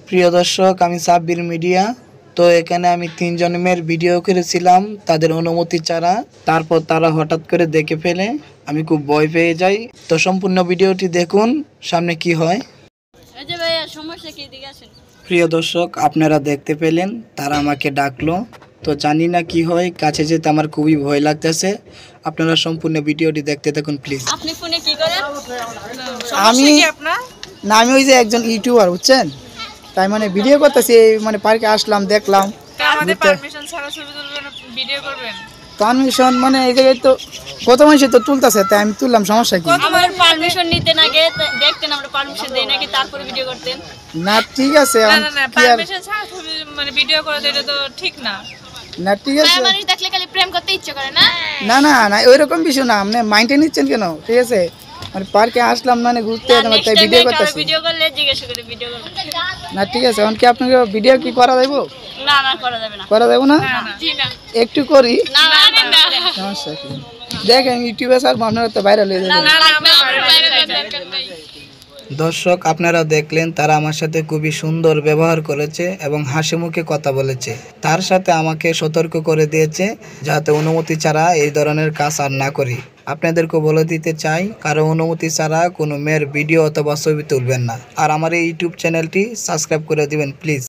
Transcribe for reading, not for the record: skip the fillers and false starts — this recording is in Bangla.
প্রিয় দর্শক, আমি সাব্বির মিডিয়া। তো এখানে আমি 3 জন মেয়ের ভিডিও করেছিলাম তাদের অনুমতি ছাড়া। তারপর তারা হঠাৎ করে দেখে ফেলে, আমি খুব ভয় পেয়ে যাই। তো সম্পূর্ণ ভিডিওটি দেখুন সামনে কি হয়। প্রিয় দর্শক, আপনারা দেখতে পেলেন তারা আমাকে ডাকলো। তো জানি না কি হয়, কাছে যেতে আমার খুবই ভয় লাগতেছে। আপনারা সম্পূর্ণ ভিডিওটি দেখতে থাকুন প্লিজ। আপনি ফোনে কি করেন? আমি ওই যে একজন ইউটিউবার, বুঝছেন, তাই মানে ভিডিও করতেছি, মানে পার্কে আসলাম, দেখলাম। পারমিশন মানে এই জায়গায় তো কত মানুষের তো তুলতেছে, তাই আমি তুললাম, সমস্যা কি? আমার পারমিশন নিতেন আগে, দেখতেন আমরা পারমিশন দেই নাকি, তারপরে ভিডিও করতেন। না ঠিক আছে, পারমিশন ছাড়া ছবি মানে ভিডিও করা এটা তো ঠিক না। না ঠিক আছে, মানুষ দেখলে খালি প্রেম করতে ইচ্ছে করে না। না না না ওইরকম বিষয় না, আপনি মাইন্ডে নিচ্ছেন কেন? ঠিক আছে, মানে পার্কে আসলাম মানে ঘুরতে, তাই ভিডিও করতেছি। ভিডিও করলে জিজ্ঞাসা করে ভিডিও করব না ঠিক আছে, এখন কি আপনাকে ভিডিও কি করা যাবে? না না, করা যাবে না। করা যাবে না? জি না। একটু করি, না না না, সমস্যা কি? দেখেন ইউটিউবে স্যার আপনারা তো ভাইরাল হয়ে যাবেন। দর্শক, আপনারা দেখলেন তারা আমার সাথে খুবই সুন্দর ব্যবহার করেছে এবং হাসি মুখে কথা বলেছে। তার সাথে আমাকে সতর্ক করে দিয়েছে যাতে অনুমতি ছাড়া এই ধরনের কাজ আর না করি। আপনাদেরকে বলে দিতে চাই, কারো অনুমতি ছাড়া কোনো মেয়ের ভিডিও অথবা ছবি তুলবেন না। আর আমার এই ইউটিউব চ্যানেলটি সাবস্ক্রাইব করে দিবেন প্লিজ।